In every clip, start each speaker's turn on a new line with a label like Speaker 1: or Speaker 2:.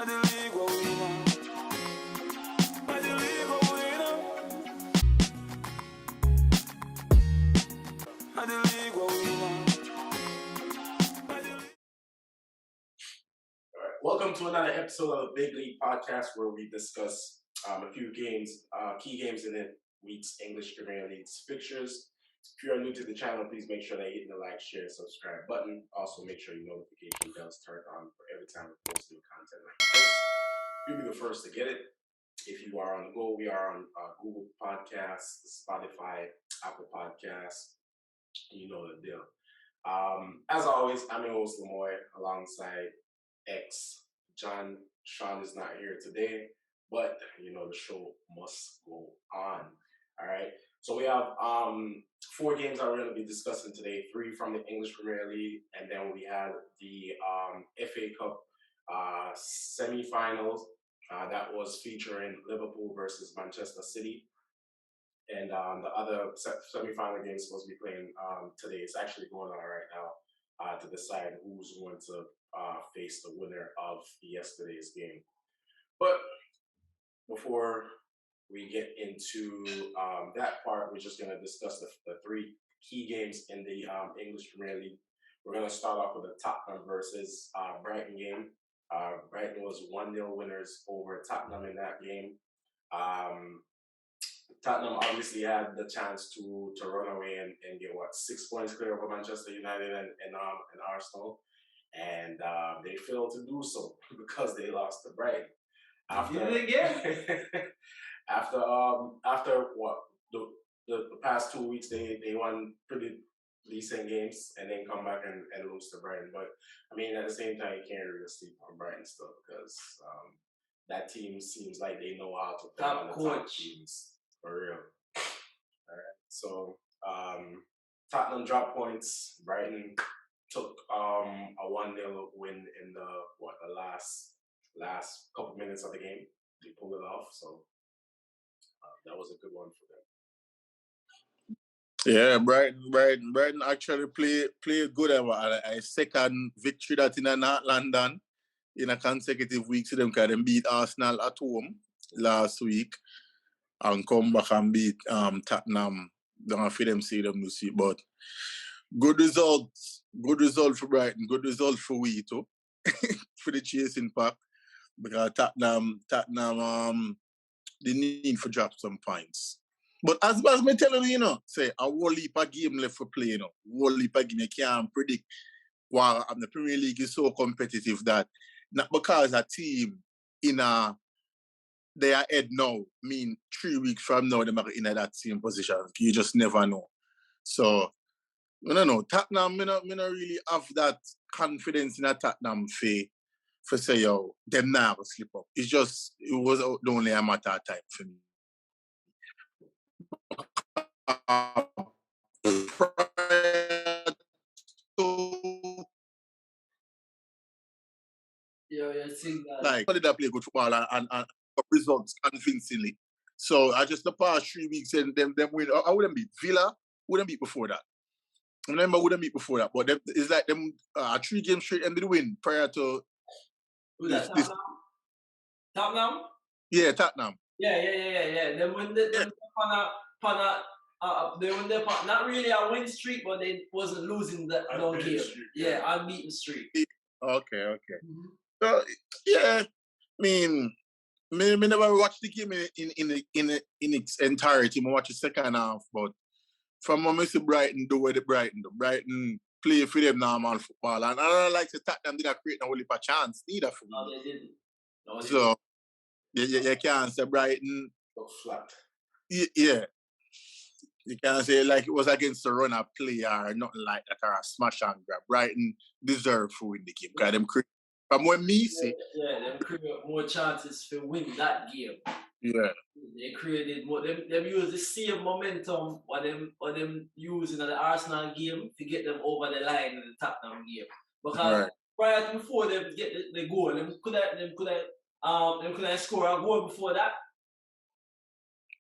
Speaker 1: Welcome to another episode of the Big League Podcast, where we discuss a few games, key games in the week's English Premier League's fixtures. If you are new to the channel, please make sure that you hit the like, share, and subscribe button. Also, make sure your notification bells turn on for every time we post new content like this. You'll be the first to get it. If you are on the go, we are on Google Podcasts, Spotify, Apple Podcasts. You know the deal. As always, I'm your host, Lamoy, alongside John. Sean is not here today, but you know the show must go on. All right. So we have 4 games that we're going to be discussing today. 3 from the English Premier League, and then we have the FA Cup semi-finals that was featuring Liverpool versus Manchester City. And the other semi-final game is supposed to be playing today. It's actually going on right now to decide who's going to face the winner of yesterday's game. But before we get into that part, we're just going to discuss the 3 key games in the English Premier League. We're going to start off with the Tottenham versus Brighton game. Brighton was 1-0 winners over Tottenham in that game. Tottenham obviously had the chance to run away and get 6 points clear over Manchester United and Arsenal, and they failed to do so because they lost to Brighton. After what the past 2 weeks they won pretty decent games and then come back and lose to Brighton. But I mean, at the same time, you can't really sleep on Brighton still, because that team seems like they know how to play on the top teams. For real. All right. So Tottenham dropped points. Brighton took a 1-0 win in the last couple minutes of the game. They pulled it off. So that was a good one for them.
Speaker 2: Yeah, Brighton actually played good. A second victory that in North London in a consecutive week to them, because they beat Arsenal at home last week and come back and beat Tottenham. Don't feel them see them to see, but good result for Brighton, good result for we too, for the chasing pack, because Tottenham they need for drop some points. But as me telling you, say a whole heap of game left for play, whole heap of game you can't predict. While the Premier League is so competitive that not because a team in they are head now, mean 3 weeks from now, they might be in that same position. You just never know. So, I don't know. Tottenham, me not really have that confidence in a Tottenham for say, yo, them now will slip up. It was only a matter of time for me.
Speaker 3: I think that.
Speaker 2: Like, did I play good football and results convincingly. So I just the past 3 weeks and them win. I wouldn't beat Villa. Wouldn't beat before that. I remember wouldn't beat before that. But it's like them 3 games straight and did win prior to.
Speaker 3: Who's that? Tottenham?
Speaker 2: Yeah, Tottenham.
Speaker 3: Yeah. Them when they won their not really a win streak, but they wasn't losing the long game. Yeah, unbeaten streak.
Speaker 2: Okay. Mm-hmm. So yeah, I mean. Me never watched the game in its entirety. I watched the second half, but from when I see Brighton do what Brighton play for them normal football, and I don't like to attack them. Did not create no only a chance neither for me.
Speaker 3: No, they didn't.
Speaker 2: So you can't say Brighton
Speaker 1: flat.
Speaker 2: Yeah, you can't say like it was against the runner play or nothing like that, or a smash and grab. Brighton deserve to win the game because them create. From when me see,
Speaker 3: them create more chances for win that game.
Speaker 2: Yeah,
Speaker 3: they created more. Them use the same momentum what them use in the Arsenal game to get them over the line in the Tottenham game. Because prior to before them get the goal, them could have scored a goal before that.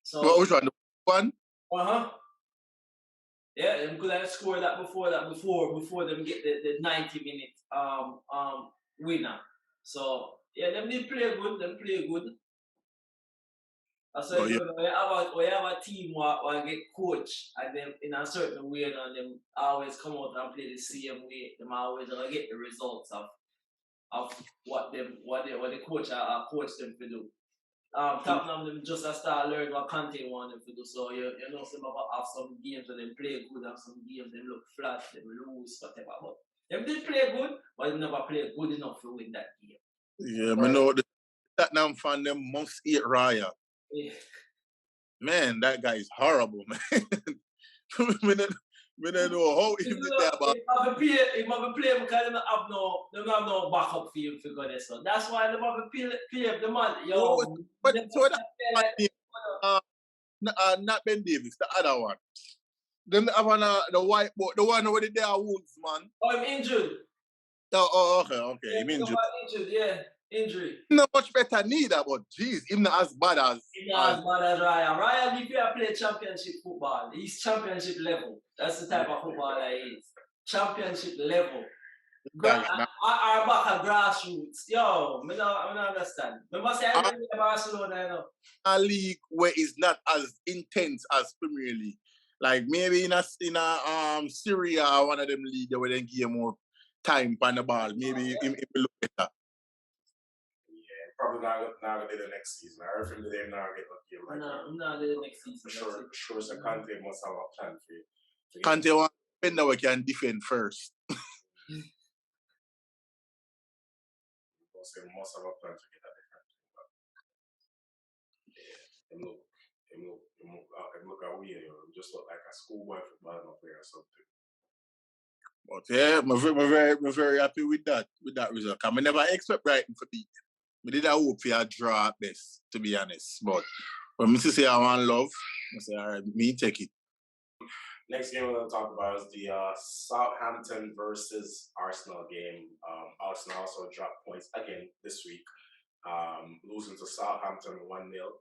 Speaker 3: So
Speaker 2: which one?
Speaker 3: Yeah, them could have scored that before them get the 90-minute winner. So Yeah, them did play good. Them play good. So
Speaker 2: Oh, yeah.
Speaker 3: we have a team where get coach and them in a certain way and them always come out and play the same way. Them always get the results of what the coach coach them to do. Tottenham them just start learn what Conte want them to do. So you know some have some games where them play good and some games them look flat, them lose, whatever. But them did play good, but they never play good enough to win that game.
Speaker 2: Yeah, I know the Tottenham fan them must eat Raya.
Speaker 3: Yeah.
Speaker 2: Man, that guy is horrible, man. I don't know how he did that about.
Speaker 3: He might be playing because they don't have no backup for him for goodness. So that's why they might be play the man. Yo,
Speaker 2: but so that not Ben Davis, the other one. Then they have the white boy, the one over there wounds, man.
Speaker 3: Oh, I'm injured.
Speaker 2: Oh, okay.
Speaker 3: Yeah,
Speaker 2: I'm injured.
Speaker 3: Yeah, injury.
Speaker 2: Not much better neither, but geez, him not as bad as.
Speaker 3: He's not as bad as Ryan. Ryan, if you play championship football, he's championship level. That's the type of footballer he is. Championship level. Our back at grassroots. Yo, I don't understand. Remember say I play Barcelona, you know.
Speaker 2: A league where it's not as intense as Premier League. Like maybe in a Syria or one of them league where they give more time on the ball. Maybe it will look better.
Speaker 1: Yeah, probably not gonna do the next season. I heard from the day now get a game like that.
Speaker 3: No, not the next season.
Speaker 1: Sure, so Conte must have a plan for you.
Speaker 2: Conte want a defender we can defend first.
Speaker 1: So must have a plan to get at the country. But yeah, look at we, just look like a schoolboy football player or something.
Speaker 2: But yeah, I'm very happy with that result. I never expect Brighton to beat them. I did hope for a draw at best, to be honest. But when I say I want love, I say, all right, me take it.
Speaker 1: Next game we're going to talk about is the Southampton versus Arsenal game. Arsenal also dropped points again this week, losing to Southampton 1-0.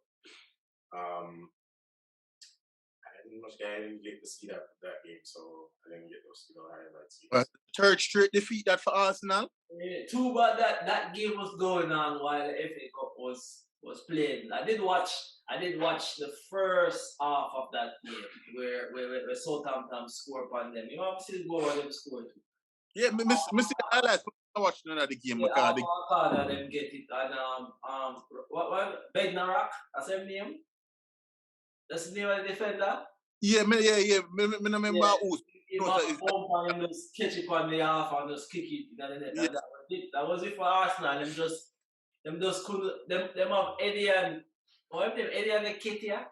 Speaker 1: I didn't get to see that game, so I didn't get to see the highlights.
Speaker 2: Third straight defeat that for Arsenal.
Speaker 3: Yeah, too bad that game was going on while the FA Cup was playing. I did watch the first half of that game where Southampton scored upon them. You know, I'm still going where them scored.
Speaker 2: Yeah, I see the highlights. I watched none of the game.
Speaker 3: Yeah, them get it. And what Bednarak, that's his name. That's the name of the defender.
Speaker 2: Yeah. I remember who.
Speaker 3: Him just catch it on the half and just kick it in the net. Yeah. That was it for Arsenal. Them just couldn't. Them have Eddie and Eddie and Nketiah.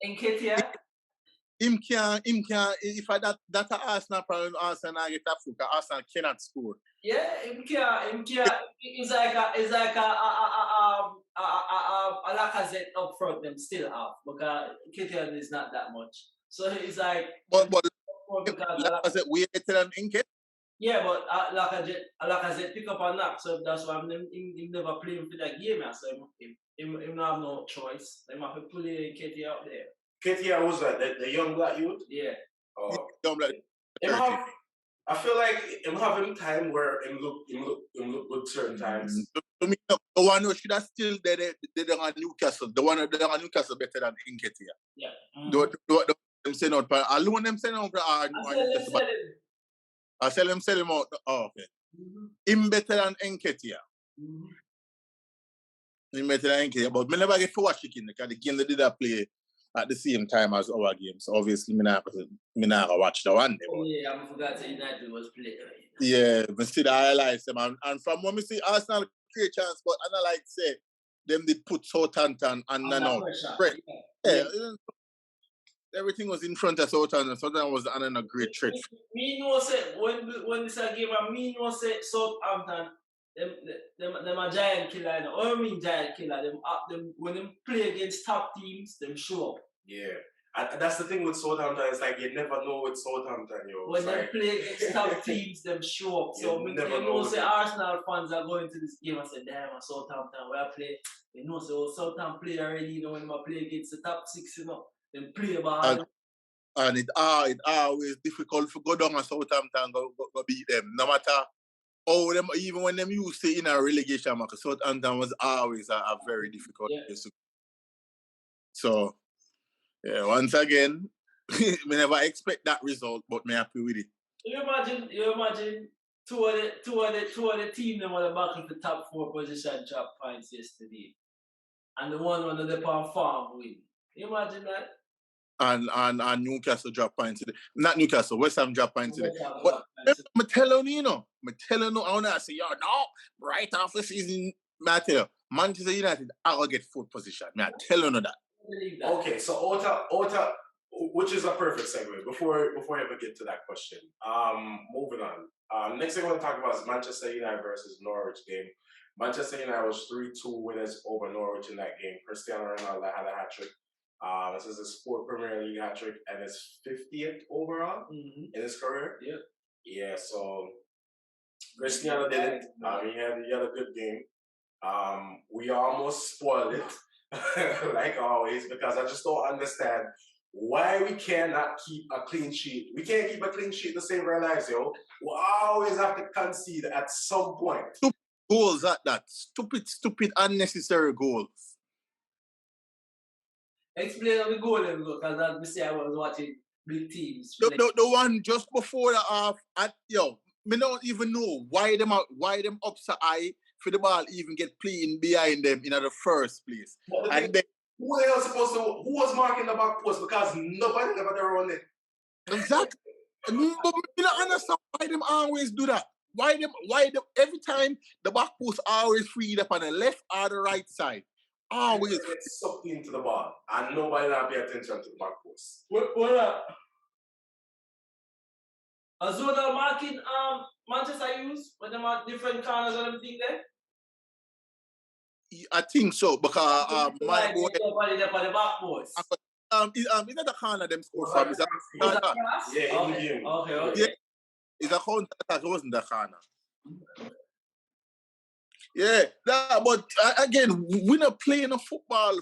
Speaker 3: Nketiah.
Speaker 2: Him can. If that Arsenal problem, Arsenal get a foot. Arsenal cannot score.
Speaker 3: Yeah, him can. It's like a Lacazette up front. Them still have because Nketiah is not that much. So it's like.
Speaker 2: But Lacazette way better than Nketiah.
Speaker 3: Yeah, but Lacazette pick up a knock, so that's why he never play him for that game. So him have no choice. They have to pull Nketiah out there.
Speaker 1: Nketiah was that the young black youth?
Speaker 3: Yeah.
Speaker 1: Oh.
Speaker 2: Young black.
Speaker 1: I feel like him having time where him look good certain times.
Speaker 2: To me, the one who should have still there on Newcastle. The one that on Newcastle better than Nketiah.
Speaker 3: Yeah.
Speaker 2: Them send out. Alone them send out. I sell him out. Oh, okay. Him better than Nketiah. Him better than Nketiah. But me never get to watch it because the game they did not play at the same time as our game. So obviously, me not watch the one.
Speaker 3: Yeah, I forgot that United was playing.
Speaker 2: Yeah, but see the highlights them. And from when we see Arsenal create chance, but I like say them did put Southampton and pressure. Yeah. Everything was in front of Southampton. Southampton was under a great threat.
Speaker 3: Me know say when this game, me know say Southampton them a giant killer. What I mean giant killer? Them when them play against top teams, them show up.
Speaker 1: Yeah. And that's the thing with Southampton. It's like you never know with Southampton, yo.
Speaker 3: When they play against top teams, them show up. So you know say Arsenal fans are going to this game and say, damn, Southampton where I play. You know, so Southampton play already, you know, when I play against the top 6, you know. Then play ball.
Speaker 2: And it always difficult to go down and Southampton go beat them. No matter them even when them used to in a relegation market, Southampton was always a very difficult place to go. So yeah, once again, we never expect that result, but me happy with it.
Speaker 3: You imagine two of the team that were back in the top 4 position drop points yesterday. And the one on the farm win. You imagine that?
Speaker 2: And Newcastle drop points today. Not Newcastle, West Ham drop points today. But I'm telling you, I want to say, right off the season, I tell you, Manchester United are going to get 4th position. I tell you that.
Speaker 1: Okay, so Ota, which is a perfect segue. Before I ever get to that question, moving on. Next thing I want to talk about is Manchester United versus Norwich game. Manchester United was 3-2 winners over Norwich in that game. Cristiano Ronaldo had a hat-trick. This is his 4th Premier League hat-trick and his 50th overall in his career.
Speaker 3: Yeah.
Speaker 1: Yeah, so Cristiano did it. He had a good game. We almost spoiled it, like always, because I just don't understand why we cannot keep a clean sheet. We can't keep a clean sheet to save our lives, yo. We always have to concede at some point.
Speaker 2: Goals at that. Stupid, unnecessary goals.
Speaker 3: Explain on the goal, because as we say, I was watching big teams.
Speaker 2: The one just before the half, me don't even know why them upside high for the ball even get playing behind them in the first place. And then,
Speaker 1: who was marking the back post? Because nobody ever run it.
Speaker 2: Exactly. But me don't understand why them always do that. Why them every time the back post always freed up on the left or the right side. Always
Speaker 1: get sucked into the ball and nobody not pay attention to the back post.
Speaker 3: What up? A zonal marking Manchester use when they mark different corners and everything there?
Speaker 2: I think so, because my boy
Speaker 3: on the back post.
Speaker 2: Is that the corner them score from? Is that
Speaker 1: yeah,
Speaker 3: okay.
Speaker 2: Yeah, it's a counter attack, it wasn't the corner. Yeah, but again, we're not playing a football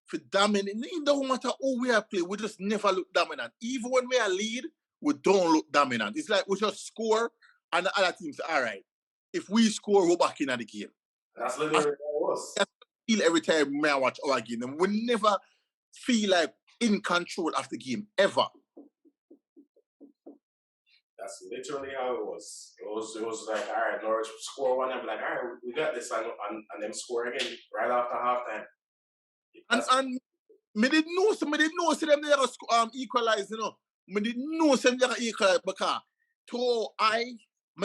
Speaker 2: for dominant. It don't matter who we are playing, we just never look dominant. Even when we are lead, we don't look dominant. It's like we just score and the other teams, all right, if we score, we're back in the game.
Speaker 1: That's literally what it was.
Speaker 2: I feel every time we watch our game, and we never feel like in control of the game, ever.
Speaker 1: That's literally how it was. It was like, all right, Norwich score one, and be like, all right, we got this, and them score again right after halftime.
Speaker 2: And me didn't know them they equalize, Me didn't know them they equalize because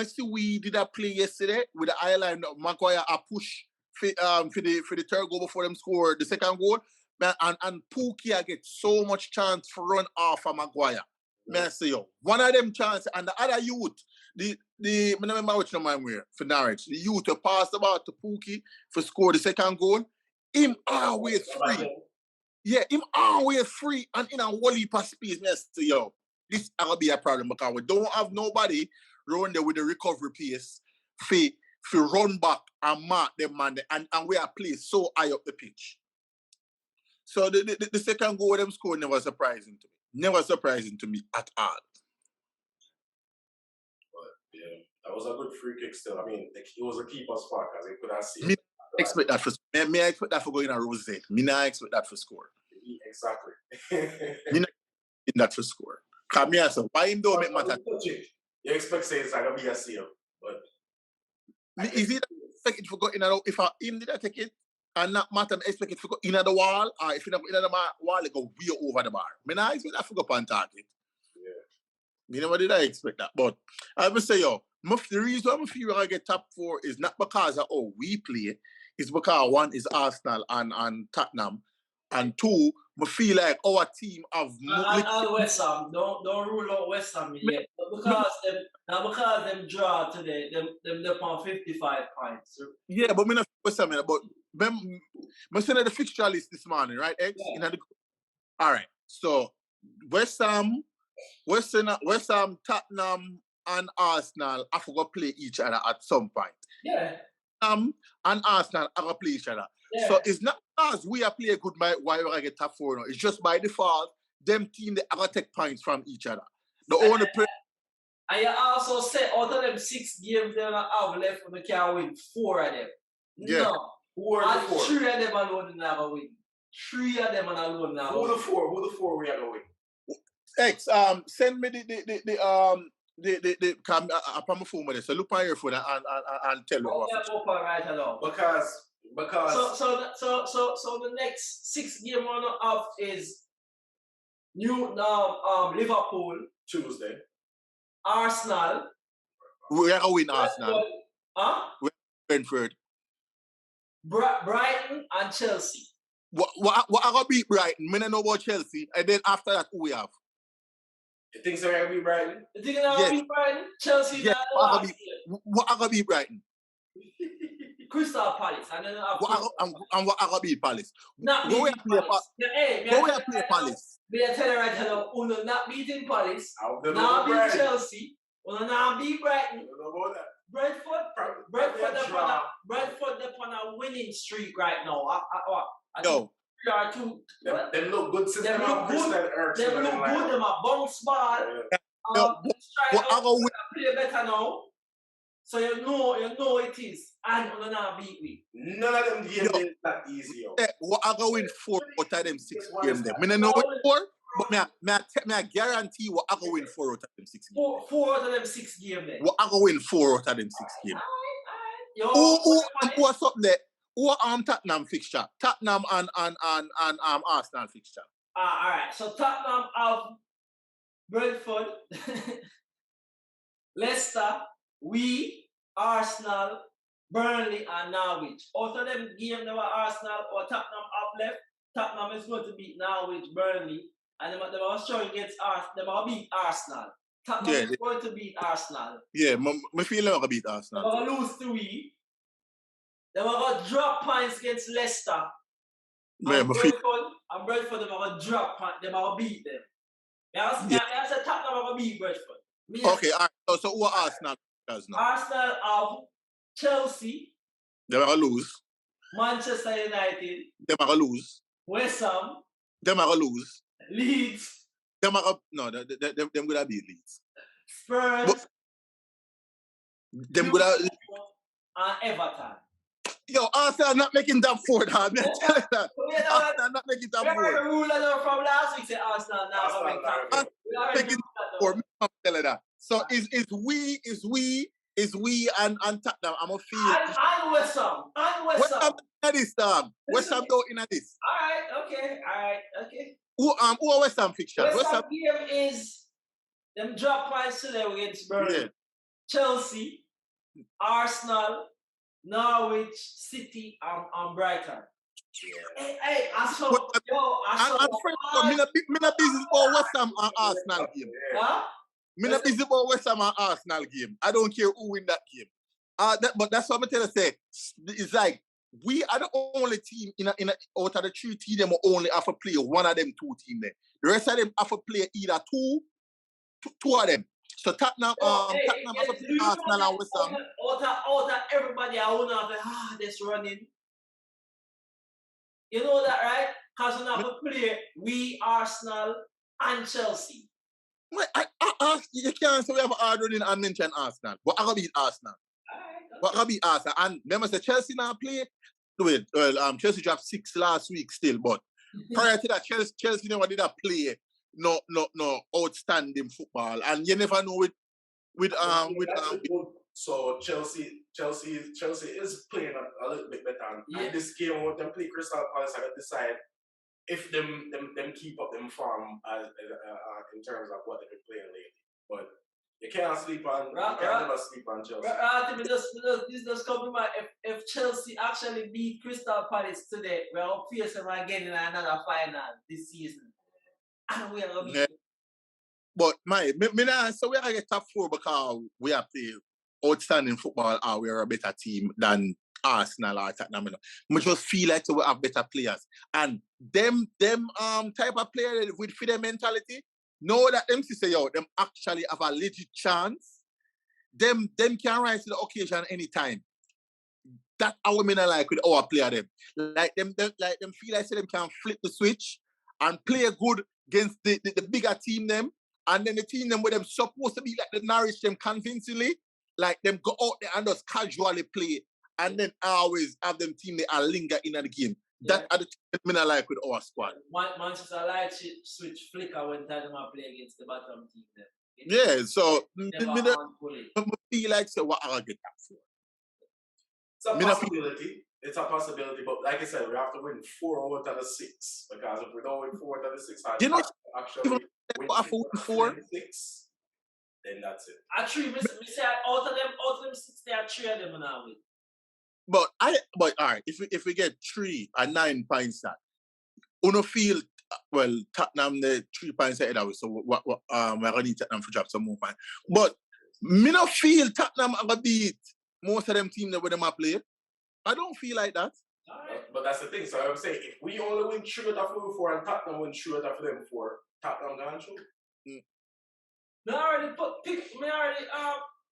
Speaker 2: see we did a play yesterday with the eye line Maguire a push for the third goal before them score the second goal. And Pookie get so much chance for run off of Maguire. I say, one of them chances, and the other youth, I remember which number I'm wearing for Norwich. The youth who passed the ball to Pookie for score the second goal. Him always free. Yeah, him always free and in a whole heap of space. I say, this will be a problem because we don't have nobody run there with the recovery pace for run back and mark them man and we are placed so high up the pitch. So the second goal them score never surprising to me. Never surprising to me at all.
Speaker 1: But yeah, that was a good free kick still. I mean, it was a keeper's spot because they could have seen.
Speaker 2: Me expect that for me. I expect that for going a rose. Me not expect that for score.
Speaker 1: Exactly.
Speaker 2: Me not expect that for score. Cause me answer why him don't make matter.
Speaker 1: You expect say it's like a be a sale, but
Speaker 2: is it expect it for go in if I him did I take it? And not matter, I expect it to go in the wall, or if you don't go in the wall, it go way over the bar. I not expect that to go on target. Yeah. Never did I expect that. But I will say, the reason why I feel I get top 4 is not because of how we play, it's because one is Arsenal and Tottenham, and 2, I feel like our team have
Speaker 3: and West Ham, don't rule out West Ham yet. But because them draw today, them on 55 points.
Speaker 2: Yeah, but me not West Ham, but I seen the fixture list this morning, right? X? Yeah. All right. So West Ham, Tottenham, and Arsenal have to go play each other at some point.
Speaker 3: Yeah.
Speaker 2: And Arsenal have to play each other. Yeah. So it's not because we are playing good by why we get top 4 now. It's just by default, them team they have to take points from each other. The only
Speaker 3: And you also said out of them 6 games they have left when they can win 4 of them.
Speaker 2: Yeah.
Speaker 3: No.
Speaker 1: Who are the 4?
Speaker 3: 3 of them alone never win. 3 of them alone never win.
Speaker 1: Who the 4 we are going?
Speaker 2: X, send me the come upon my phone with this. So look on your phone and tell me what.
Speaker 3: Right along.
Speaker 1: Because
Speaker 3: So the next 6 game on up is Liverpool,
Speaker 1: Tuesday.
Speaker 3: Arsenal.
Speaker 2: We are going to win Arsenal.
Speaker 3: Huh?
Speaker 2: Brentford.
Speaker 3: Brighton and Chelsea.
Speaker 2: What are going to beat Brighton? I don't know about Chelsea. And then after that, who we have?
Speaker 1: You think so? We're going to beat Brighton?
Speaker 3: You think they're going to beat Brighton? Chelsea.
Speaker 2: Yes. What are going to beat Brighton?
Speaker 3: Crystal Palace. And then
Speaker 2: what are going to beat Palace?
Speaker 3: Not
Speaker 2: go
Speaker 3: beating Palace.
Speaker 2: Go where play Palace.
Speaker 3: Me I tell you right now, Uno not beating Palace.
Speaker 1: Now
Speaker 3: beat Chelsea. Uno now beat Brighton. Brentford upon a winning streak right now.
Speaker 2: Yo.
Speaker 1: Them look good since
Speaker 3: they look good. Them look good. Them a bounce ball. Play better now. So you know it is. And Uno now beat me.
Speaker 1: None of them games is that easy.
Speaker 2: What are going to win 4 out of them 6 games there? I don't know what 4. But I guarantee what I go win 4 out of them 6 games.
Speaker 3: 4 out of them 6 games then.
Speaker 2: What I go win 4 out of them 6 games. Who are something there? Who are Tottenham fixture? Tottenham and Arsenal fixture.
Speaker 3: Alright. So Tottenham have Brentford, Leicester, Arsenal, Burnley and Norwich. Out of them games there were Arsenal or Tottenham have left. Tottenham is going to beat Norwich, Burnley. And they were showing against Arsenal. They will beat Arsenal. Tottenham is going to beat Arsenal.
Speaker 2: Yeah, I feel like I beat Arsenal.
Speaker 3: They will lose 3. They will go drop points against Leicester. And Brentford, they will drop points. They will beat them. I said Tottenham will beat Brentford.
Speaker 2: Okay, all right. So who are Arsenal?
Speaker 3: Arsenal have Chelsea.
Speaker 2: They will lose.
Speaker 3: Manchester United.
Speaker 2: They will lose.
Speaker 3: West Ham.
Speaker 2: They will lose.
Speaker 3: Leeds.
Speaker 2: Them gonna beat Leeds.
Speaker 3: Spurs.
Speaker 2: Them gonna
Speaker 3: and Everton.
Speaker 2: Yo, Arsenal not making top 4, dog. Arsenal not making top 4.
Speaker 3: Remember the rule from last week? Say Arsenal now making top 4.
Speaker 2: Making top 4. I'm telling that. So is we and Tottenham. I'm a feel.
Speaker 3: And West Ham.
Speaker 2: West Ham in this, dog. West Ham don't in this.
Speaker 3: All right, okay.
Speaker 2: Who are West Ham fixture?
Speaker 3: West Ham game is them drop points today against Burnley. Yeah. Chelsea, Arsenal, Norwich, City, and Brighton. Yeah. Hey, I saw.
Speaker 2: I'm not busy about West Ham and Arsenal game.
Speaker 3: Huh?
Speaker 2: I'm not busy about West Ham and Arsenal game. I don't care who win that game. But that's what I'm telling you. It's like we are the only team in out of the 3 teams them only have to play one of them 2 teams there. The rest of them have to play either two of them. So Tottenham have to play Arsenal and West Ham.
Speaker 3: Out of everybody, I want to have this running. You know that, right? Because we have to play Arsenal and Chelsea.
Speaker 2: Wait, you can't say we have a hard running and mention Arsenal. But I gotta beat Arsenal. What gonna beat Arsenal? And remember, say Chelsea now play. Chelsea dropped 6 last week still, but prior to that, Chelsea never did a play no outstanding football, and you never know with
Speaker 1: So Chelsea is playing a little bit better. Yeah. And this game, when them play Crystal Palace, I gotta decide if them keep up them form in terms of what they've been playing lately. But you can't never sleep on Chelsea.
Speaker 3: This just come to mind. If Chelsea actually beat Crystal Palace today, we'll face them again in another final this season. And we are going to beat them.
Speaker 2: But so we are get top 4 because we have the outstanding football, or we are a better team than Arsenal or Tottenham. We just feel like we have better players. And them type of player with their mentality, know that them say, yo, them actually have a legit chance. Them can rise to the occasion anytime. That's how we like with our player them. Like them feel like them can flip the switch and play good against the bigger team them And then the team them with them supposed to be like the nourish them convincingly, like them go out there and just casually play, and then always have them team they are linger in the game. That are the things I like with our squad.
Speaker 3: Manchester light switch flicker when Tottenham play against the bottom team.
Speaker 2: Yeah, so
Speaker 3: I
Speaker 2: feel like so what I get that for.
Speaker 1: It's a possibility. It's a possibility, but like I said, we have to win 4 out of the 6 because if we don't win 4 out of the 6,
Speaker 2: you know,
Speaker 1: actually win 4 out of the 6, then that's it.
Speaker 3: Actually, me say out of them 6, there are 3 of them now.
Speaker 2: But all right, if we get 3 and 9 points that, uno feel well Tottenham the 3 points ahead of us, so we're gonna need Tottenham for drop some more points. But me not feel Tottenham are gonna beat most of them teams that with them are played. I don't feel like that.
Speaker 1: But that's the thing. So I'm saying if we only win 3 out of 4 and Tottenham win 3 out of them 4, Tottenham gone through.
Speaker 3: Me already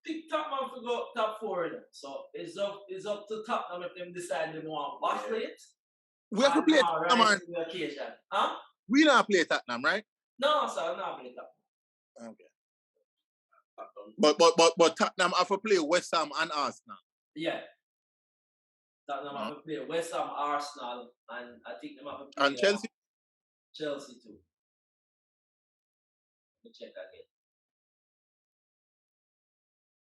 Speaker 3: pick Tottenham to go top 4 of them. So it's up to Tottenham if them decide they want to battle it.
Speaker 2: We have to play Tottenham.
Speaker 3: Huh?
Speaker 2: We not play Tottenham, right?
Speaker 3: No, sir, not play Tottenham.
Speaker 2: Okay. But Tottenham have to play West Ham and Arsenal.
Speaker 3: Yeah. Tottenham have to play West Ham, Arsenal, and I think they have to play
Speaker 2: and Chelsea.
Speaker 3: Chelsea too. Let me check again.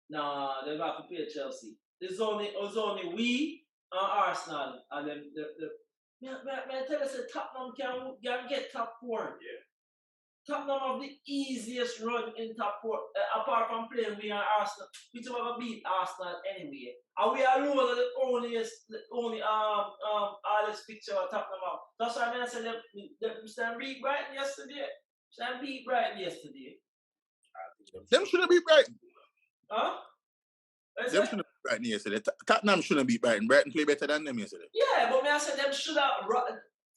Speaker 3: No, they have to play Chelsea. It was only we and Arsenal and them. I tell you, Tottenham can get top 4.
Speaker 1: Yeah.
Speaker 3: Tottenham have the easiest run in top 4, apart from playing we and Arsenal. We two have beat Arsenal anyway. And we are lower the only hardest picture of Tottenham out. That's why I said them beat Brighton yesterday.
Speaker 2: Them shouldn't beat Brighton.
Speaker 3: Huh?
Speaker 2: Them shouldn't beat Brighton yesterday. Tottenham shouldn't beat Brighton. Brighton play better than them yesterday.
Speaker 3: Yeah, but I said them should have.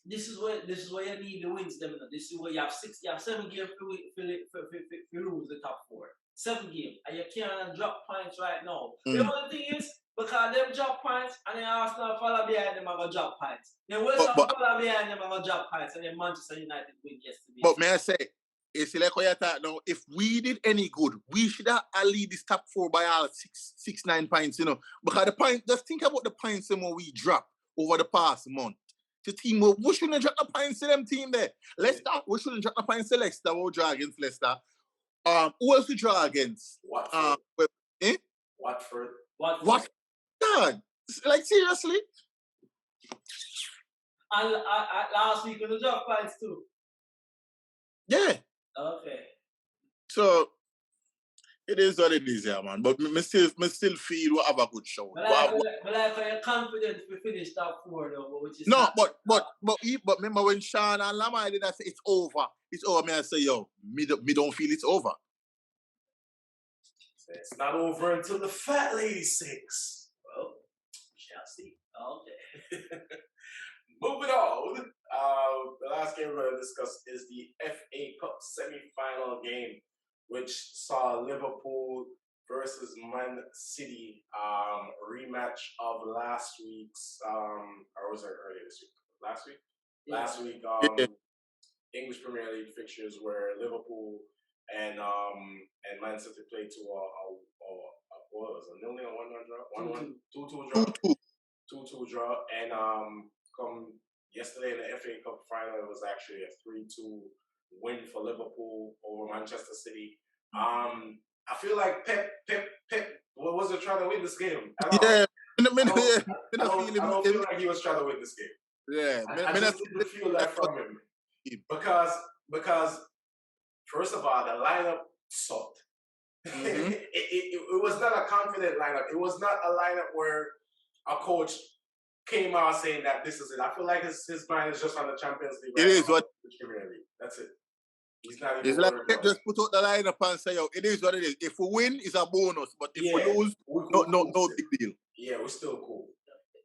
Speaker 3: This is where you need the wins. Them. This is where you have 7 games to lose the top 4. 7 games, and you can't drop points right now. The only thing is because them drop points, and then Arsenal follow behind them and go drop points. Then West Ham follow behind them and go drop points, and then Manchester United win yesterday.
Speaker 2: But may I say, it's like how you thought now. If we did any good, we should have lead this top 4 by all 9 points. You know, because the point. Just think about the points that we drop over the past month. The team, we shouldn't drop the points to them team there. Leicester, we shouldn't drop the points to Leicester. We'll draw against Leicester. Who else we draw against?
Speaker 1: Watford.
Speaker 2: Watford.
Speaker 3: What?
Speaker 2: God, like seriously?
Speaker 3: And last week we drop points too.
Speaker 2: Yeah.
Speaker 3: Okay.
Speaker 2: So it is what it is, yeah, man. But me still feel we have a good show.
Speaker 3: But I'm confident we finish top 4 though, which is
Speaker 2: no, but remember when Sean and Lamar did that say it's over. It's over. Me I say, yo, me don't feel it's over.
Speaker 1: It's not over until the fat lady sings. Well, we shall see.
Speaker 3: Okay.
Speaker 1: Moving on. The last game we're going to discuss is the FA Cup semi-final game, which saw Liverpool versus Man City rematch of last week's, or was it earlier this week? Last week?
Speaker 3: Yeah.
Speaker 1: Last week, English Premier League fixtures where Liverpool and Man City played to what was it, 0-0, 1-1 draw? 1-1, 2-2 draw. And come yesterday in the FA Cup final, it was actually a 3-2 win for Liverpool over Manchester City. I feel like Pep wasn't trying to win this game at all.
Speaker 2: Yeah,
Speaker 1: I don't feel like he was trying to win this game.
Speaker 2: Yeah,
Speaker 1: I just didn't feel that from him. Because first of all, the lineup sucked.
Speaker 2: Mm-hmm.
Speaker 1: it was not a confident lineup. It was not a lineup where a coach came out saying that this is it. I feel like his mind is just on the Champions League.
Speaker 2: It is what.
Speaker 1: That's it. He's not even.
Speaker 2: It's like just put out the lineup and say, yo, it is what it is. If we win, it's a bonus. But if we lose, no big deal.
Speaker 1: Yeah, we're still cool.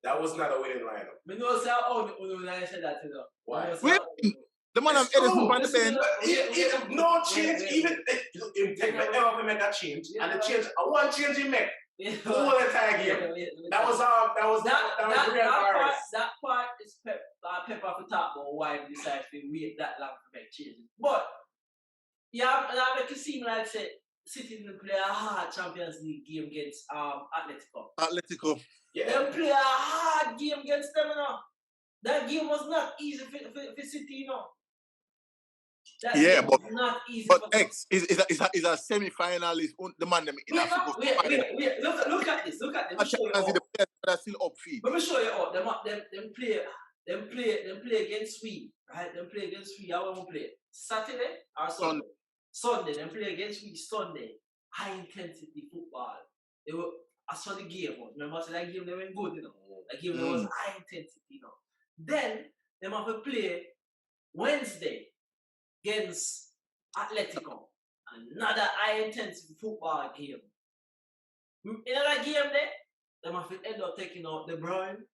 Speaker 1: That was not a winning lineup.
Speaker 3: We know when I said that, you know.
Speaker 1: Why?
Speaker 2: The man of Edison on the bench.
Speaker 1: No change, even if take ever make a change, and the change, one change he make, the whole entire game. That was real embarrassing.
Speaker 3: That part is Pep off the top, but why he decided to wait that long to make changes. But Yeah, and I make it seem like say City didn't play a hard Champions League game against Atletico.
Speaker 2: Atletico.
Speaker 3: They play a hard game against them, you know. That game was not easy for City, you know. That game was not easy
Speaker 2: but
Speaker 3: for them.
Speaker 2: X is a semi-final. Is the man them in Africa.
Speaker 3: Wait. Look at this. Let me show you all.
Speaker 2: The players are still up feet.
Speaker 3: Let me show you all. Them play against Sweden, right? Them play against Sweden. How will we play? Saturday or Sunday? Sunday. Them play against Sweden Sunday. High intensity football. They were. I saw the game. Remember, I said that game they went good, you know. That game there was high intensity, you know. Then they have to play Wednesday against Atletico. Another high intensity football game. In that game there, they have to end up taking out De Bruyne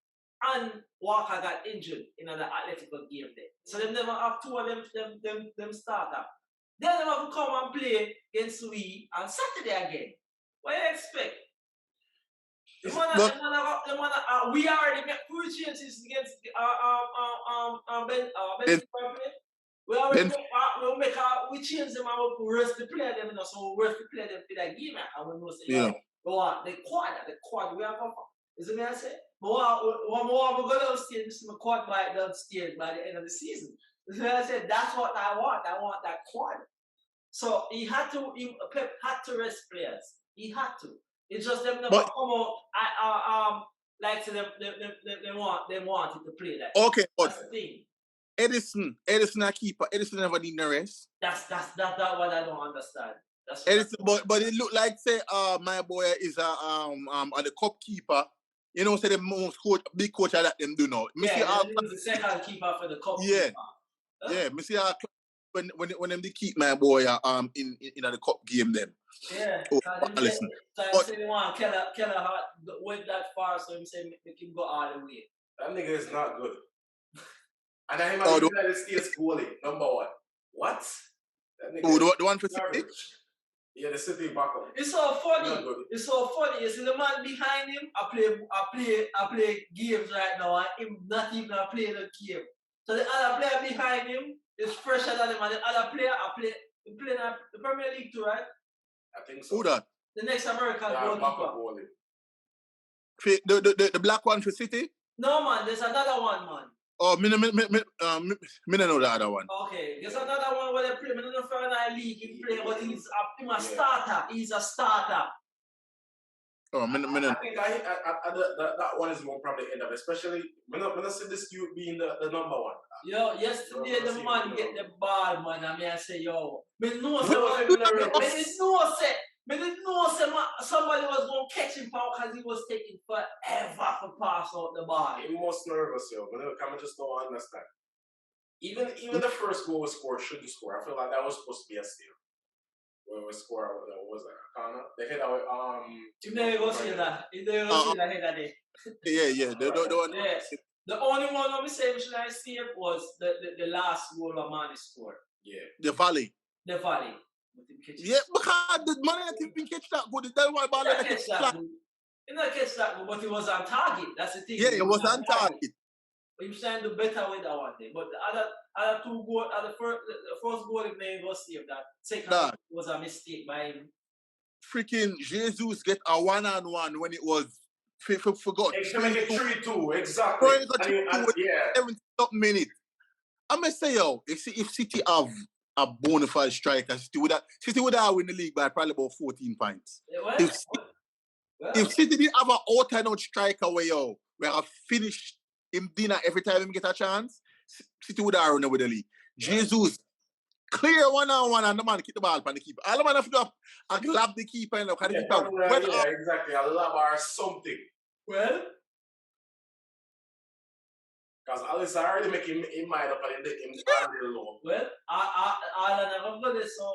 Speaker 3: and Walker got injured in the Atletico game there. So them never have two of them starter. Then they have to come and play against we on Saturday again. What do you expect? We already make 4 chances against we change them and we rest the player them, you know, so we rest the player them for that game, and we know say, the quad we are going for. Is what I say? But what we go downstairs, this is my quad by downstairs by the end of the season. Is what I said, that's what I want. I want that quad. So Pep had to rest players. He had to. It's just them never come out. Like to them wanted to play that.
Speaker 2: Okay, but
Speaker 3: that's the thing.
Speaker 2: Edison a keeper. Edison never need no rest.
Speaker 3: That's what I don't understand. That's
Speaker 2: Edison, but it look like say my boy is the cup keeper. You know, say the most big coach that them do now.
Speaker 3: He was the second keeper for the cup.
Speaker 2: Yeah, yeah. Me see when them they keep my boy in the cup game them.
Speaker 3: Yeah.
Speaker 2: Listen.
Speaker 3: Say they want Keller went that far, so him say make him go all the way.
Speaker 1: That nigga is not good. And I him the United States goalie, number 1. What? That nigga
Speaker 2: the one for City?
Speaker 1: Yeah, the City backup.
Speaker 3: It's so funny. It's so funny. You see the man behind him, I play games right now, and him not even playing the game. So the other player behind him is fresher than him, and the other player playing the Premier League too, right?
Speaker 1: I think so.
Speaker 2: Who that?
Speaker 3: The next American goalkeeper.
Speaker 2: The black one for City?
Speaker 3: No man, there's another one, man.
Speaker 2: Oh, me don't know the other one.
Speaker 3: Okay, there's another one where they play. I don't know if in league he play, but he's a starter. He's a starter.
Speaker 2: Oh,
Speaker 1: I think that one is more probably end up, especially when I see this dude being the number 1.
Speaker 3: Yo, yesterday the man get the ball, man. I say, yo, me know somebody was going to catch him because he was taking forever to pass out the ball.
Speaker 1: He was nervous, yo. But I just don't understand. Even the first goal was scored, should you score? I feel like that was supposed to be a steal. When we score, what was that? Corner? They hit out.
Speaker 3: You never go see that. You never go see that head of it.
Speaker 2: Yeah.
Speaker 3: The only one I would say which I see was the last goal of man scored.
Speaker 1: Yeah.
Speaker 2: The volley.
Speaker 3: The volley.
Speaker 2: Yeah, because the man didn't even catch that good. That's why ball
Speaker 3: didn't catch that good. He didn't catch that good, but he was on target. That's the thing.
Speaker 2: Yeah, it was on target.
Speaker 3: But he was trying to do better with that one day. But the other 2 goals, the first goal he made was saved. That second was a mistake by him.
Speaker 2: Freaking Jesus get a 1-on-1 when it was forgot.
Speaker 1: To make it 3-2, exactly.
Speaker 2: Yeah. 70 minutes. I'm gonna say, yo, if City have a bona fide striker, City would have win the league by probably about 14 points.
Speaker 3: Yeah,
Speaker 2: if City didn't have an out-and-out striker where I finish him dinner every time he get a chance, City would have run with the league. Jesus, clear 1-on-1 and the man keep the ball from the keeper. All the man have to do I grab the keeper and
Speaker 1: exactly. A lab or something.
Speaker 3: Well,
Speaker 1: because Alice already make him mind up and him low.
Speaker 3: Well, I never got it, so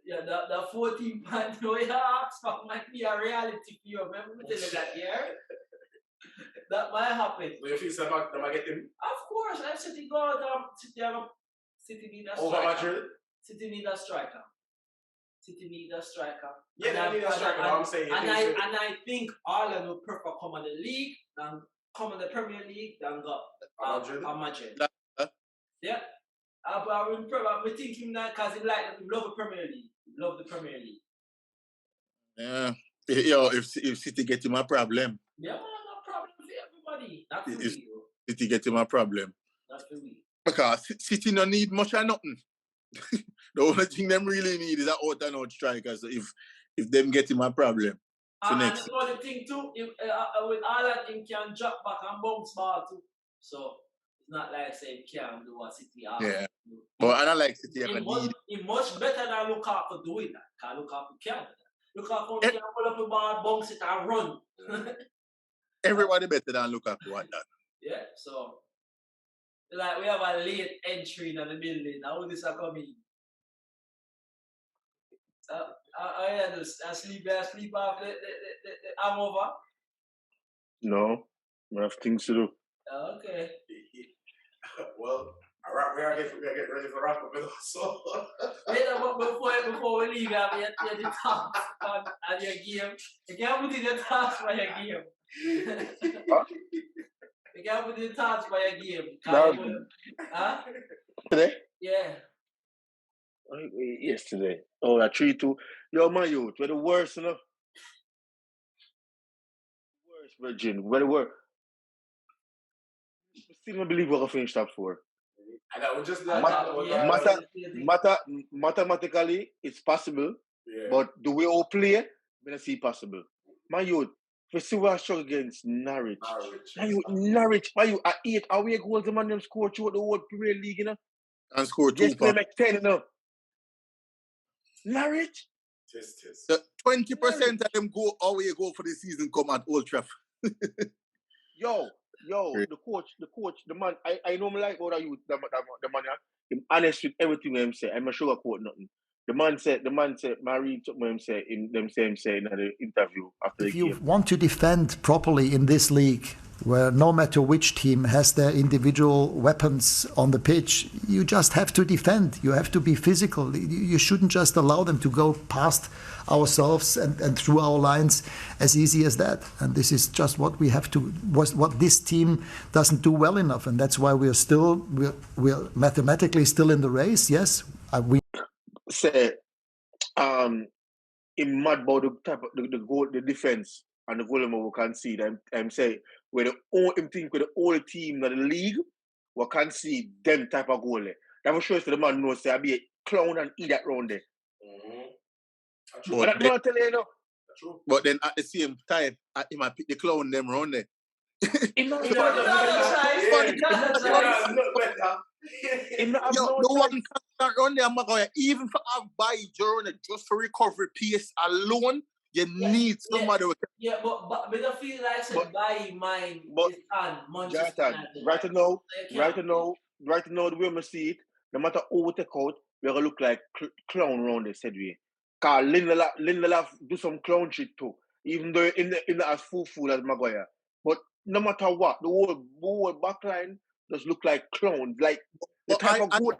Speaker 3: yeah, the 14 points we asked might be a reality for you. Remember me telling that, yeah? That might happen.
Speaker 1: Do you feel so much them get him?
Speaker 3: Of course, I'm City go City need a striker.
Speaker 1: Over Madrid?
Speaker 3: City need a striker. City need a striker.
Speaker 1: Yeah, they need a striker, I'm saying.
Speaker 3: And I think Ireland will prefer come on the league than come on the Premier League than go Madrid. Yeah. I think him that because he love the Premier League. He love the Premier League.
Speaker 2: Yeah. Yo, if City get him a problem.
Speaker 3: Yeah, man, no problem for everybody. Not for
Speaker 2: If
Speaker 3: me, bro.
Speaker 2: City get him a problem.
Speaker 3: Not for me.
Speaker 2: Because City no need much or nothing. The only thing them really need is an out-and-out striker. So if them get him a problem. So
Speaker 3: And
Speaker 2: next.
Speaker 3: the other thing too, with all that, him can drop back and bounce ball too. So it's not like saying he can do what City are.
Speaker 2: Yeah. But I don't like City.
Speaker 3: He's much better than Lukaku doing that. Because Lukaku can do that. Lukaku can pull up the ball, bounce it and run.
Speaker 2: Everybody better than Lukaku at that.
Speaker 3: Yeah, so like we have a late entry in the building. How this are coming? I sleep off the hangover.
Speaker 4: No, I have things to do.
Speaker 3: Okay.
Speaker 1: Well, we are getting ready for wrap up. So
Speaker 3: before we leave, you have the task on your game. You can't put in the task for your game. You can't put in the task for your game. Huh?
Speaker 4: Today?
Speaker 3: Yeah.
Speaker 4: Yesterday. Oh, that 3-2. Yo, my youth, we're the worst, you know? Worst, Virgin. We're the worst. I still don't believe we're going to finish top 4.
Speaker 1: And that was just
Speaker 4: mathematically, it's possible.
Speaker 1: Yeah.
Speaker 4: But the way we play, I don't see possible. My youth, we see what I struggle against Norwich. Norwich, my youth, at 8 away goals, the man them score throughout the whole Premier League, you know?
Speaker 2: And score 2.
Speaker 4: Yes, play make 10, you know? Norwich?
Speaker 2: 20% of them go away for the season come at Old Trafford.
Speaker 4: Yo, the coach, the man, I know me like how you the man, I'm honest with everything him say. I'm not sugarcoat nothing. The man said, Marie took him say in the interview after
Speaker 5: if
Speaker 4: the
Speaker 5: you
Speaker 4: game.
Speaker 5: want to defend properly in this league, where no matter which team has their individual weapons on the pitch, you just have to defend. You have to be physical. You shouldn't just allow them to go past ourselves and through our lines as easy as that. And this is just what we have to, what this team doesn't do well enough. And that's why we're mathematically still in the race. Yes, we
Speaker 4: say, in mad about the type of the goal, the defense and the goal we can see. I'm say we're the only think we're the only team in the league we can see them type of goal. That will show us the man knows say I be a clown and eat that round there. But that's what I tell you, you know.
Speaker 2: But then at the same time, he might pick the clown them round there.
Speaker 3: No one
Speaker 2: can't run there, Maguire. Even for a buy journey, just for recovery pace alone, you need somebody.
Speaker 3: Yeah, but I feel like by mine is on Manchester United.
Speaker 4: Right now, the way I see it, no matter who we take out, we're gonna look like clown round there, said we. Cause Lindelof do some clown shit too, even though in the as full as Maguire. But no matter what, the whole backline just look like clowns, like the type of goal.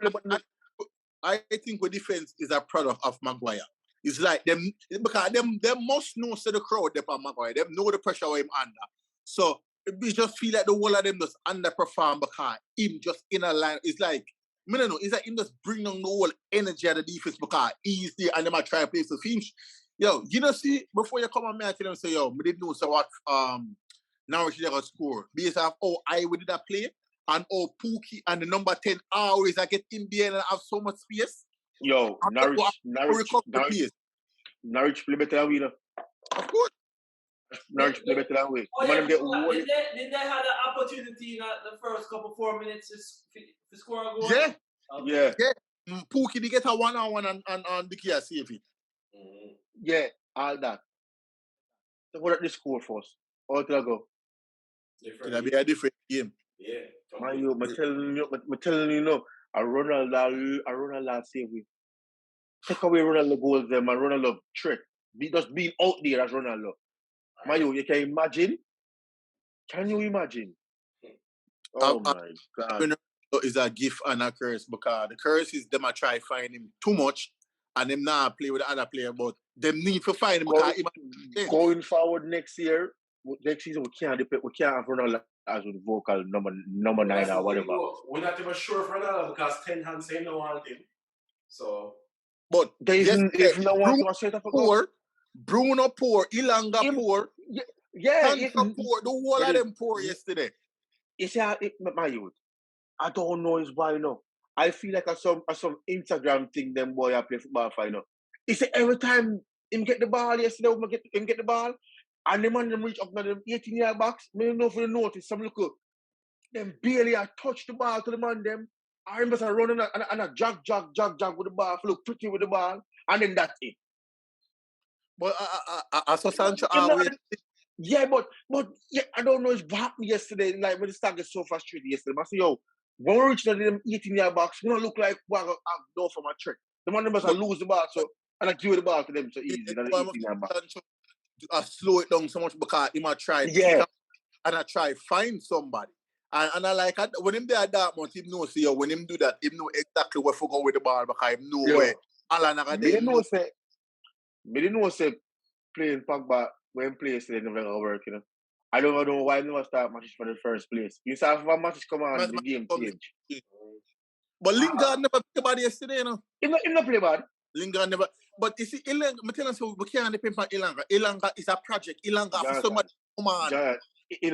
Speaker 2: I think the defense is a product of Maguire. It's like them because them must know to the crowd they for Maguire. Them know the pressure him under. So we just feel like the whole of them just underperform because him just in a line. It's like I don't know. It's like him just bring on the whole energy of the defense because he's there and they might try to play the film. Yo, you know, see before you come on me, I tell them say, yo, we didn't know so what Norwich they got score based off I did that play. And Pookie and the number 10 always I get in there and have so much space.
Speaker 4: Yo, Norwich play better than we, know.
Speaker 2: Of course.
Speaker 4: Norwich play better than we.
Speaker 3: Did they have an opportunity in the first couple 4 minutes to score a goal?
Speaker 4: Yeah.
Speaker 3: Okay.
Speaker 4: Yeah.
Speaker 2: Pookie they get a 1-on-1 and the key save it.
Speaker 4: Yeah, all that. So what the score first? All to go.
Speaker 2: It'll be a different game.
Speaker 1: Yeah.
Speaker 4: I'm telling you, no. A Ronaldo save we. Take away Ronaldo goals them and Ronaldo trick. Just being out there as Ronaldo. Mayo, you can imagine? Can you imagine? Oh my God.
Speaker 2: Is a gift and a curse because the curse is them a try find him too much and them not play with the other player, but them need to find him
Speaker 4: going forward next season we can't have Ronaldo as with vocal number 9 or whatever.
Speaker 1: We're not even sure for that because Ten Hag say no on him. So,
Speaker 2: but
Speaker 4: There isn't no one to set up a goal.
Speaker 2: poor, Bruno poor, Ilanga poor,
Speaker 4: Yeah,
Speaker 2: Hampton poor, the whole of them poor yesterday.
Speaker 4: You see, my youth, I don't know is why, you know. I feel like some Instagram thing them boy I play football for, you know. You see, every time him get the ball yesterday, him get the ball, and the man them reach up to them 18-yard box, me don't know if you notice, some look, them barely touch the ball to the man them. I remember running and a jog with the ball, look pretty with the ball, and then that's it.
Speaker 2: But I saw Sancho always.
Speaker 4: Yeah, but yeah, I don't know if what happened yesterday. Like when the start get so frustrated yesterday, I say, yo, when we reach them 18-yard box, we don't look like what I go from a trick. The man must lose the ball, so and I give the ball to them so easy. The 18-yard box.
Speaker 2: I slow it down so much because he might try and I try find somebody. And I like when him there that much, him know see when him do that, him know exactly where to go with the ball because him know where Alana
Speaker 4: Me didn't know say playing Pogba when players they never gonna work, you know. I don't know why never start matches for the first place. You saw if a match come on, the game change.
Speaker 2: But Lingard never play bad yesterday, you know.
Speaker 4: He not play bad.
Speaker 2: Lingard never. But you see, Ilanga, I tell you so we can't depend on Ilanga. Ilanga is a project. Ilanga for somebody come on.
Speaker 4: It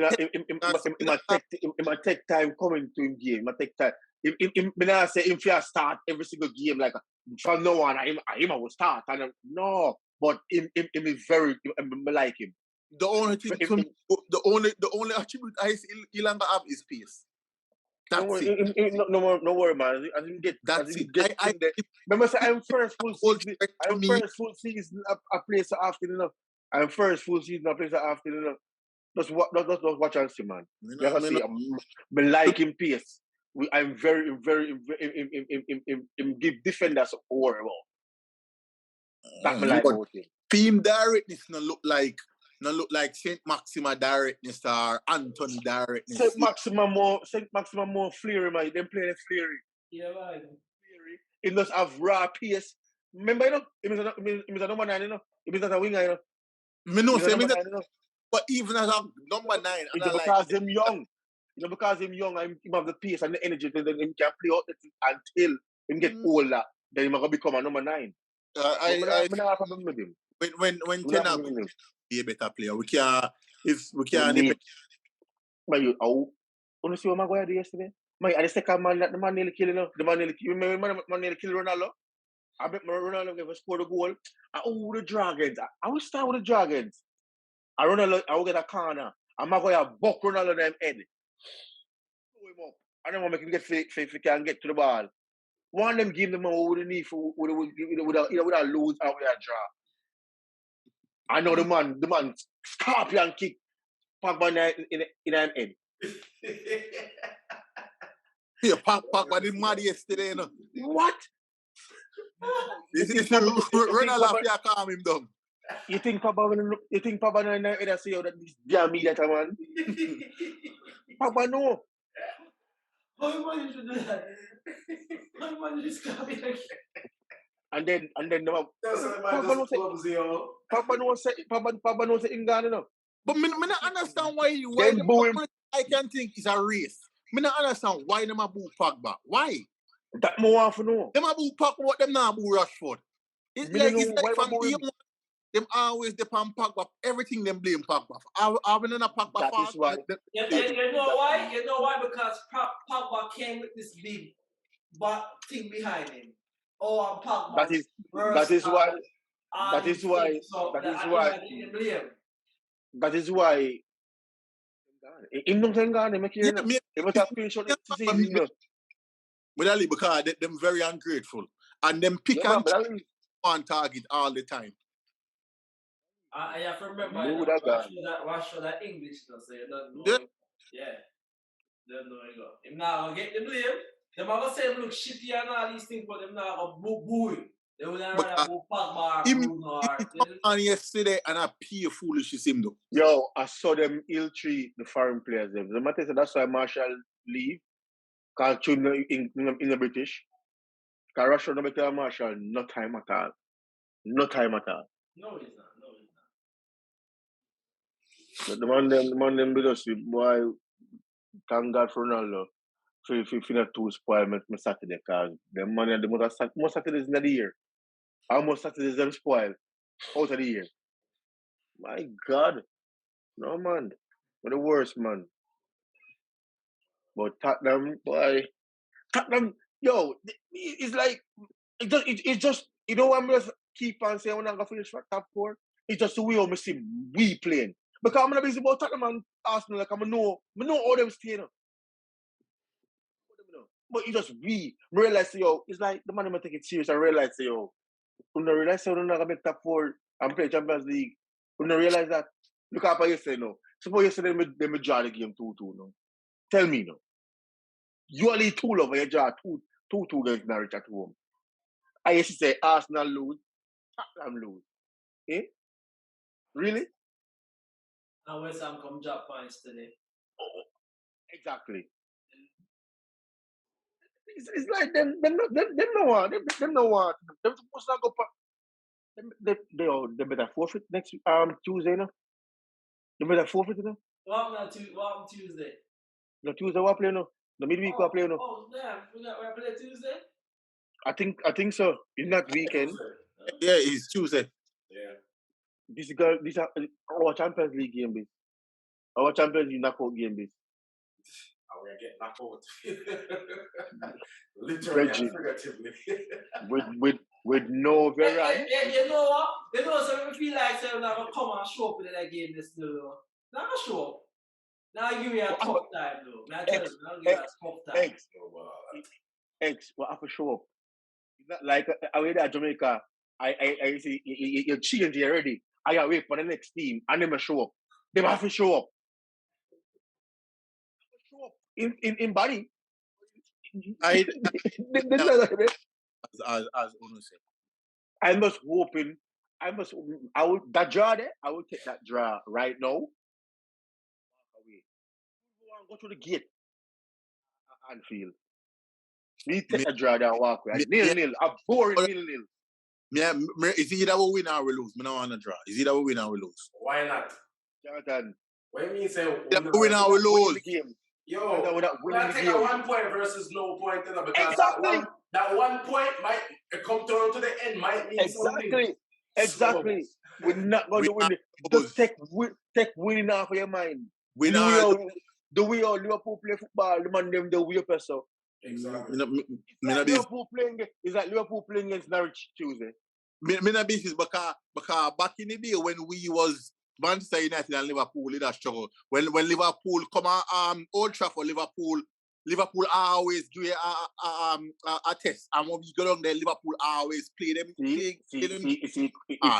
Speaker 4: might take time coming to him game. It might take time. I say if you start every single game like from now on, I will start. And no, but him is very. I like him.
Speaker 2: The only thing, the only attribute I see Ilanga have is pace. That's it.
Speaker 4: No worry, man. I didn't get.
Speaker 2: That's it.
Speaker 4: Remember, I'm first full season. I'm first full season. I play so often enough. I'm first full season. I play so often enough. Just watch and see, man. You have to see. I like him pace. I'm very give defenders a worry about. That me like about him.
Speaker 2: Team directness no look like Saint Maxima directness or Anthony directness.
Speaker 4: Saint Maxima more flary, man. Them play the flary.
Speaker 3: Yeah, man.
Speaker 4: He must have raw pace. Remember, you know, he was a number 9, you know. He was not a winger, you know.
Speaker 2: Me know, say me that. But even as a number 9,
Speaker 4: because him young. You know, because him young, he have the pace and the energy, then he can play out until he get older. Then he might become a number 9. I don't have a problem with him.
Speaker 2: When Ten Hag be a better player, we can't.
Speaker 4: But you see what Maguire did yesterday? And the second man that the man nearly killed, you know. The man nearly killed. Remember the man nearly killed Ronaldo? I bet Ronaldo never scored a goal. The Dragons. I will start with the Dragons. I will get a corner. And Maguire buck Ronaldo them head. Throw him up. I don't want to make him get fake if he can get to the ball. One of them give them over the knee with a lose and with a draw. I know the man scorpion kick Pogba in an head.
Speaker 2: Yeah, Pogba did mad yesterday, you know.
Speaker 4: What?
Speaker 2: Ronaldo have to calm him down.
Speaker 4: You think Pogba in the head say that this damn me that man? Pogba no.
Speaker 3: How much you do that? How much you scorpion?
Speaker 4: And then Pogba knows it in Ghana, you know.
Speaker 2: But me not understand why I can think it's a race. Me not understand why them a boo Pogba. Why?
Speaker 4: That more want to know.
Speaker 2: Them a boo Pogba, what them not boo Rashford. It's like from day one, them always depend Pogba. Everything them blame Pogba. I've been in a Pogba.
Speaker 4: That is why.
Speaker 3: You know why? You know why? Because Pogba came with this big thing behind him. Oh, and Pogba.
Speaker 4: That is why. Him don't think Ghana make it. He must have screenshot the season.
Speaker 2: Because them very ungrateful. And them pick and choose on target all the time.
Speaker 3: I have to remember watch that English though, so you don't know. Yeah. Don't know you go. Him now gonna get the blame. Them are gonna say him look shitty and all these things, but them now gonna boo him. They would have rather boo Pogba or Bruno or
Speaker 2: yesterday and I pure foolish is him though.
Speaker 4: Yo, I saw them ill treat the foreign players. The matter is that's why Marshall leave. Cause in the British. Cause Russia don't make Marshall no time at all. No time at all.
Speaker 3: No, he's not.
Speaker 4: The man them with us, boy, thank God for Ronaldo. For not too spoil my Saturday, because the money the most Saturdays in the year. Almost Saturdays them spoil out of the year. My God. No man. We're the worst man. But Tottenham, boy. Tottenham, yo, it's like it's just you know what I'm just keep on saying when I'm gonna finish for top four. It's just the way I see we playing. Because I'm not busy about Tottenham and Arsenal, like I know all them staying. But you just realize, yo, it's like the man gonna take it serious and realize, yo, when they realize we're not gonna make top four and play Champions League, when they realize that, look up yesterday, no. Suppose yesterday they draw the game 2-2, no. Tell me, no. You only 2 love you draw 2-2 against Norwich at home. I used to say Arsenal lose, Tottenham lose. Eh? Really?
Speaker 3: And West Ham come drop points today.
Speaker 4: Oh, exactly. It's like them no one. Them supposed to go. They better forfeit next Tuesday, no. They better forfeit, no.
Speaker 3: What happened Tuesday?
Speaker 4: No Tuesday what play no. The midweek what play no.
Speaker 3: Oh damn, we play Tuesday.
Speaker 4: I think so. It's not weekend.
Speaker 2: Yeah, it's Tuesday.
Speaker 1: Yeah.
Speaker 4: This our Champions League game, this. Our Champions League knockout game, this.
Speaker 1: We're gonna get knocked out. Literally and figuratively.
Speaker 4: with no variant.
Speaker 3: You know what? You know, so we feel like saying I'm gonna come and show up in that game this though. Now I'm show up. Now I give you a tough time though. Now I tell you, I'll give you a tough time.
Speaker 4: X, what have to show up? It's not like away there at Jamaica. I see you change already. I wait for the next team and them show up. They have to show up. In body.
Speaker 2: As Uno said.
Speaker 4: I would that draw there, I will take that draw right now. Go to the gate and feel. Me take a draw there and walk away. Nil. A boring nil.
Speaker 2: Is either we win or we lose. I don't want to draw. Is either we win or we lose.
Speaker 1: Why not?
Speaker 4: Jonathan.
Speaker 1: What do you mean say
Speaker 2: we win or we lose?
Speaker 1: Yo, I take a 1 point versus no point, you know, because
Speaker 4: exactly.
Speaker 1: that 1 point might come down to the end, might mean something.
Speaker 4: Exactly. So, we're not going to win. Just take winning off of your mind. The way how Liverpool play football, the man them the way so.
Speaker 1: Exactly.
Speaker 4: Liverpool playing against Norwich Tuesday.
Speaker 2: Me not business because back in the day when we was Manchester United and Liverpool, it a struggle. When Liverpool come on Old Trafford, Liverpool always do a test, and when we go down there, Liverpool always play them.
Speaker 4: If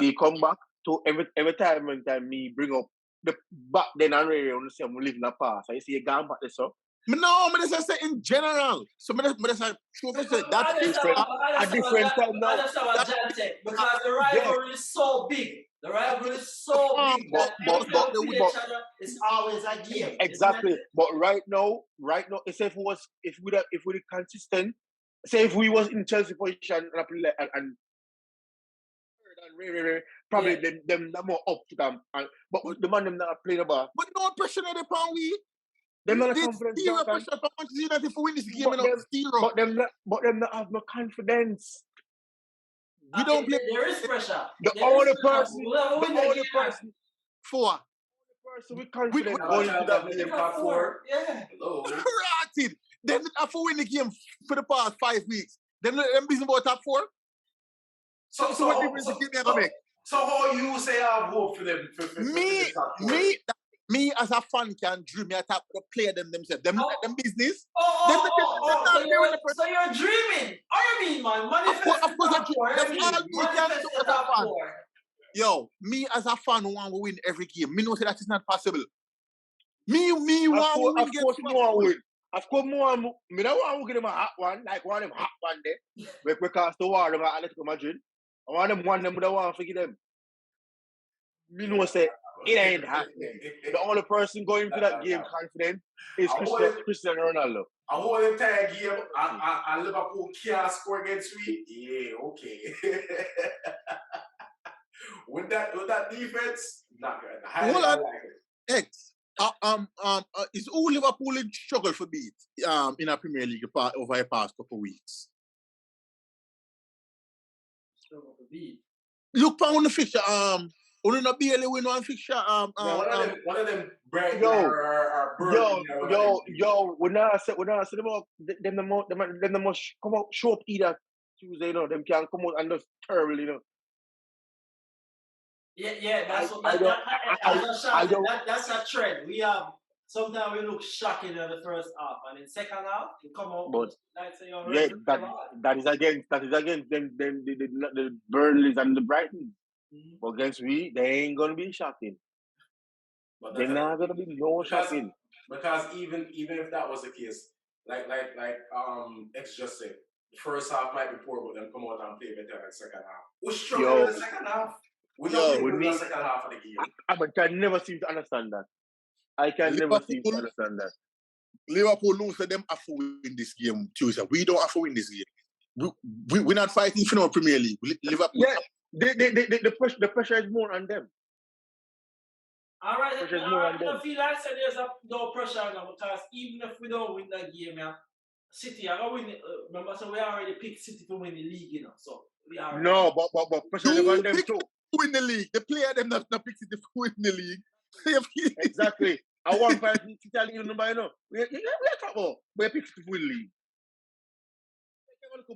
Speaker 4: you come back to every time when me bring up the back then I really want to say I'm living a past. I see you gone back there, so.
Speaker 2: No, I just say in general. So I just say that's
Speaker 4: a different time now.
Speaker 3: That's what Jan said, because the rivalry is so big. The rivalry is so big that each other is always a game.
Speaker 4: Exactly. But right now, if we consistent, say if we was in Chelsea position and probably them more up to them. But the man them not playing about.
Speaker 2: But no pressure on the pound we.
Speaker 4: Them not confidence.
Speaker 2: Zero pressure for Manchester United if we win this game.
Speaker 4: But them not have no confidence.
Speaker 2: We don't play.
Speaker 3: There is pressure.
Speaker 4: The only person with confidence
Speaker 1: going to that game top 4.
Speaker 3: Yeah.
Speaker 2: Corrected. Then after we win the game for the past 5 weeks, then them busy about top 4. So what difference the game they gonna make?
Speaker 1: So how you say I have hope for them?
Speaker 2: Me as a fan can dream me attack the player themselves. Them business.
Speaker 3: So you're dreaming. What do you mean, man? Manifest
Speaker 2: of course, yo, me as a fan want to win every game. Me know say that is not possible. Me want to win.
Speaker 4: Of course, me want to win. Of course, me don't want to give them a hot one, like one of them hot one there. Because the war them at Atletico Madrid. I want them with the one to give them. Me know say it ain't happening. The only person going to that game confident is Cristiano Ronaldo.
Speaker 1: A whole entire game and Liverpool can't score against me. Yeah, okay. with that defense, not good.
Speaker 2: Hold on. X. is all Liverpool in struggle for beat in a Premier League over the past couple of weeks.
Speaker 3: Struggle for beat.
Speaker 2: Look on the fixture. Only not barely win one fixture.
Speaker 1: One of them Brighton
Speaker 4: Yo,
Speaker 1: or Burton.
Speaker 4: Yo, when I said them the most come out show up either Tuesday, you know, them can come out and just terrible, you know.
Speaker 3: Yeah, that's that's a trend. We have sometimes we look shocking in the first half, and in second half we come out.
Speaker 4: But
Speaker 3: like say,
Speaker 4: yeah, that is against them the Burnleys and the Brightons.
Speaker 3: Mm-hmm.
Speaker 4: But against we, they ain't gonna be shocking. They're not gonna be shocking.
Speaker 1: Because even if that was the case, like X just said, the first half might be poor, but then come out and play better in the second half. We're struggling in the second half. We don't play good in the second half of the game.
Speaker 4: I can never seem to understand that. I can never seem to understand that.
Speaker 2: Liverpool knows that them have to win this game, Tuesday. We don't have to win this game. We're not fighting for no Premier League. Liverpool.
Speaker 4: Yeah, the pressure is more on them.
Speaker 3: All right, I feel like there's no pressure on them because even if we don't win that game, yeah, City are going to win. Remember, so we already picked City to win the league, you know. So we are.
Speaker 4: No, but pressure is on them too.
Speaker 2: Win the league. The player them not pick City to win the league.
Speaker 4: Exactly. I want to tell you, you know. We are talking about. We pick City to win the league.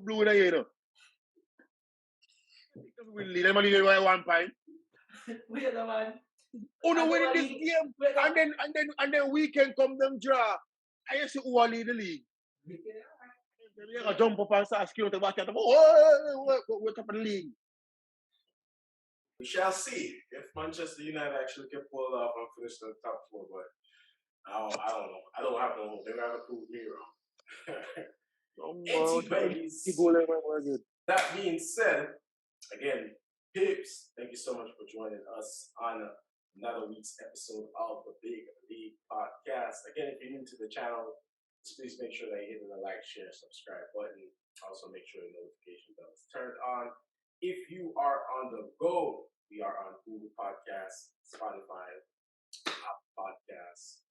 Speaker 4: Blue in the year, you know. Win the league. Them only get 1 point.
Speaker 3: We are the man.
Speaker 4: Oh no, winning this game, and then we can come them draw. I see who will lead the league. They gonna jump up and start screaming to back at them. We're top of the league.
Speaker 1: We shall see if Manchester United actually can pull off and finish in the top 4. But I don't know. I don't have no hope. They're gonna prove me wrong. That being said, again, Pips, thank you so much for joining us on another week's episode of the Big League Podcast. Again, if you're new to the channel, please make sure that you hit the like, share, subscribe button. Also, make sure the notification bell is turned on. If you are on the go, we are on Google Podcasts, Spotify, Apple Podcasts.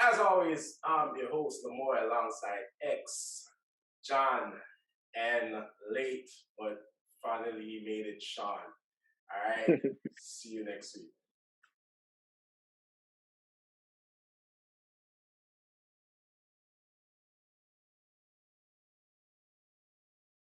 Speaker 1: As always, I'm your host, Lamoy, alongside X, John, and late, but finally he made it, Sean. All right. See you next week.